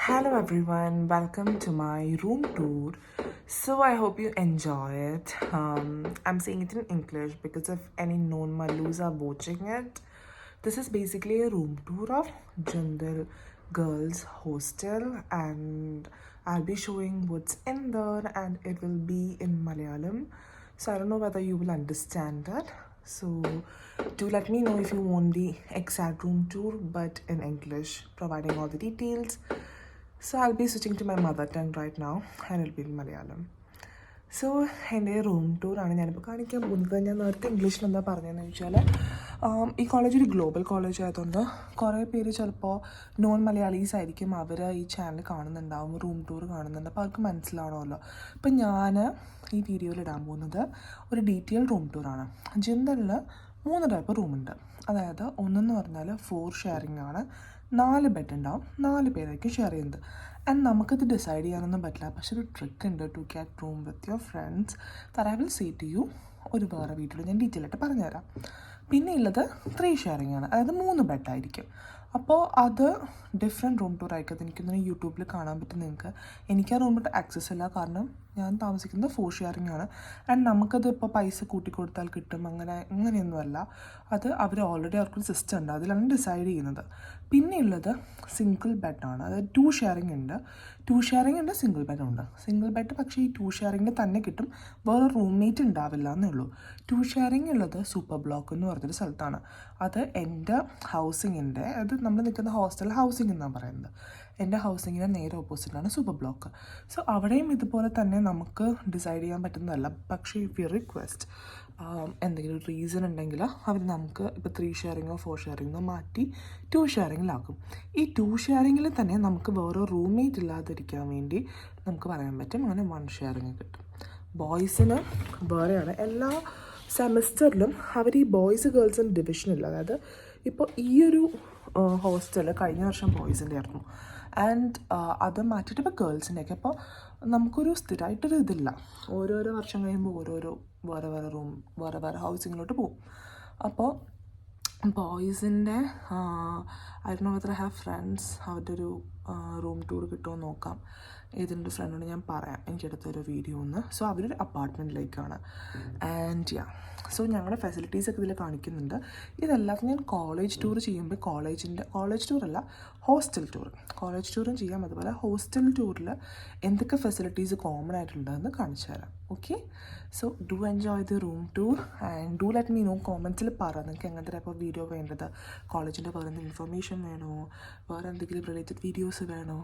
Hello everyone, welcome to my room tour. So I hope you enjoy it. I'm saying it in English because if any known Malus are watching it, this is basically a room tour of Jindal Girls Hostel, and I'll be showing what's in there, and it will be in Malayalam. So I don't know whether you will understand it. So do let me know if you want the exact room tour, but in English, providing all the details. So I'll be switching to my mother tongue right now, and it'll be in Malayalam. So എൻ്റെ room ടൂറാണ് ഞാനിപ്പോൾ കാണിക്കാൻ പോകുന്നത്. ഞാൻ നേരത്തെ ഇംഗ്ലീഷിൽ എന്താ പറഞ്ഞതെന്ന് വെച്ചാൽ, ഈ കോളേജ് ഒരു ഗ്ലോബൽ കോളേജ് ആയതുകൊണ്ട് കുറേ പേര് ചിലപ്പോൾ നോൺ മലയാളീസ് ആയിരിക്കും, അവർ ഈ ചാനൽ കാണുന്നുണ്ടാവും, റൂം ടൂർ കാണുന്നുണ്ട്, അപ്പോൾ അവർക്ക് മനസ്സിലാവണമല്ലോ. അപ്പം ഞാൻ ഈ വീഡിയോയിൽ ഇടാൻ പോകുന്നത് ഒരു ഡീറ്റെയിൽ റൂം ടൂറാണ്. ജിന്തലിൽ 3 ടൈപ്പ് റൂമുണ്ട്. അതായത് ഒന്നെന്ന് പറഞ്ഞാൽ 4 ഷെയറിംഗ് ആണ്, 4 ബെഡ് ഉണ്ടാവും, 4 പേരായിരിക്കും ഷെയർ ചെയ്യുന്നത്. ആൻഡ് നമുക്കത് ഡിസൈഡ് ചെയ്യാനൊന്നും പറ്റില്ല, പക്ഷെ ഒരു ട്രിക്ക് ഉണ്ട് to get room with your friends that I will say to you ഒരു വേറെ വീട്ടിൽ ഞാൻ ഡീറ്റെയിൽ ആയിട്ട് പറഞ്ഞുതരാം. പിന്നെ ഉള്ളത് 3 ഷെയറിംഗ് ആണ്, അതായത് 3 ബെഡായിരിക്കും. അപ്പോൾ അത് ഡിഫറെൻറ്റ് റൂം ടൂർ ആയിരിക്കും. എനിക്കൊന്നും യൂട്യൂബിൽ കാണാൻ പറ്റും നിങ്ങൾക്ക്. എനിക്ക് ആ റൂമിട്ട് ആക്സസ് ഇല്ല, കാരണം ഞാൻ താമസിക്കുന്നത് 4 ഷെയറിംഗ് ആണ്. ആൻഡ് നമുക്കത് ഇപ്പോൾ പൈസ കൂട്ടിക്കൊടുത്താൽ കിട്ടും, അങ്ങനെയൊന്നുമല്ല. അത് അവർ ഓൾറെഡി അവർക്കൊരു സിസ്റ്റം ഉണ്ട്, അതിലാണ് ഡിസൈഡ് ചെയ്യുന്നത്. പിന്നെ ഉള്ളത് സിംഗിൾ ബെഡാണ്, അതായത് 2 ഷെയറിംഗ് ഉണ്ട്, 2 ഷെയറിംഗ് ഉണ്ട്, സിംഗിൾ ബെഡ് ഉണ്ട്. സിംഗിൾ ബെഡ് പക്ഷേ ഈ 2 ഷെയറിംഗ് തന്നെ കിട്ടും, വേറെ റൂംമേറ്റ് ഉണ്ടാവില്ല എന്നേ ഉള്ളൂ. 2 ഷെയറിംഗ് ഉള്ളത് സൂപ്പർ ബ്ലോക്ക് എന്ന് പറഞ്ഞൊരു സ്ഥലത്താണ്. അത് എൻ്റെ ഹൗസിങ്ങിൻ്റെ, അത് നമ്മൾ നിൽക്കുന്ന ഹോസ്റ്റൽ ഹൗസിംഗ് എന്നാണ് പറയുന്നത്. എൻ്റെ ഹൗസിങ്ങിൻ്റെ നേരെ ഓപ്പോസിറ്റാണ് സൂപ്പർ ബ്ലോക്ക്. സോ അവിടെയും ഇതുപോലെ തന്നെ നമുക്ക് ഡിസൈഡ് ചെയ്യാൻ പറ്റുന്നതല്ല. പക്ഷേ ഇഫ് യു റിക്വസ്റ്റ് എന്തെങ്കിലും ഒരു റീസൺ ഉണ്ടെങ്കിൽ അവർ നമുക്ക് ഇപ്പോൾ 3 ഷെയറിങ്ങോ 4 ഷെയറിങ്ങോ മാറ്റി 2 ഷെയറിങ്ങിലാക്കും. ഈ 2 ഷെയറിങ്ങിൽ തന്നെ നമുക്ക് വേറെ റൂംമേറ്റ് ഇല്ലാതിരിക്കാൻ വേണ്ടി നമുക്ക് പറയാൻ പറ്റും അങ്ങനെ 1 ഷെയറിങ് കിട്ടും. ബോയ്സിന് വേറെയാണ്. എല്ലാ സെമിസ്റ്ററിലും അവർ ഈ ബോയ്സ് ഗേൾസിന് ഡിവിഷനില്ല. അതായത് ഇപ്പോൾ ഈ ഒരു ഹോസ്റ്റൽ കഴിഞ്ഞ വർഷം ബോയ്സിൻ്റെ ആയിരുന്നു, ആൻഡ് അത് മാറ്റിയിട്ട് ഇപ്പോൾ ഗേൾസിൻ്റെയൊക്കെ. അപ്പോൾ നമുക്കൊരു സ്ഥിരമായിട്ടൊരു ഇതില്ല, ഓരോരോ വർഷം കഴിയുമ്പോൾ വേറെ റൂം വേറെ ഹൗസിങ്ങിലോട്ട് പോകും. അപ്പോൾ ബോയ്സിൻ്റെ I don't know whether I have friends, അവരുടെ ഒരു റൂം ടൂർ കിട്ടുമോ നോക്കാം. ഏതെങ്കിലും ഫ്രണ്ടിനോട് ഞാൻ പറയാം, എനിക്കെടുത്തൊരു വീഡിയോ ഒന്ന്. സോ അവരൊരു അപ്പാർട്ട്മെൻറ്റിലേക്കാണ്. ആൻഡ് യാ, സോ ഞങ്ങളുടെ ഫെസിലിറ്റീസൊക്കെ ഇതിൽ കാണിക്കുന്നുണ്ട്. ഇതെല്ലാം ഞാൻ കോളേജ് ടൂർ ചെയ്യുമ്പോൾ കോളേജ് ടൂറല്ല, ഹോസ്റ്റൽ ടൂർ, കോളേജ് ടൂറും ചെയ്യാം. അതുപോലെ ഹോസ്റ്റൽ ടൂറിൽ എന്തൊക്കെ ഫെസിലിറ്റീസ് കോമൺ ആയിട്ടുണ്ടെന്ന് കാണിച്ചു തരാം. Okay, so do enjoy the room tour and do let me know കോമെൻറ്റ്സിൽ പറ നിങ്ങൾക്ക് എങ്ങനത്തെ ടൈപ്പ് ഓഫ് വീഡിയോ വേണ്ടത്. കോളേജിൻ്റെ പറയുന്ന ഇൻഫർമേഷൻ വേണോ, വേറെ എന്തെങ്കിലും റിലേറ്റഡ് വീഡിയോസ് വേണോ?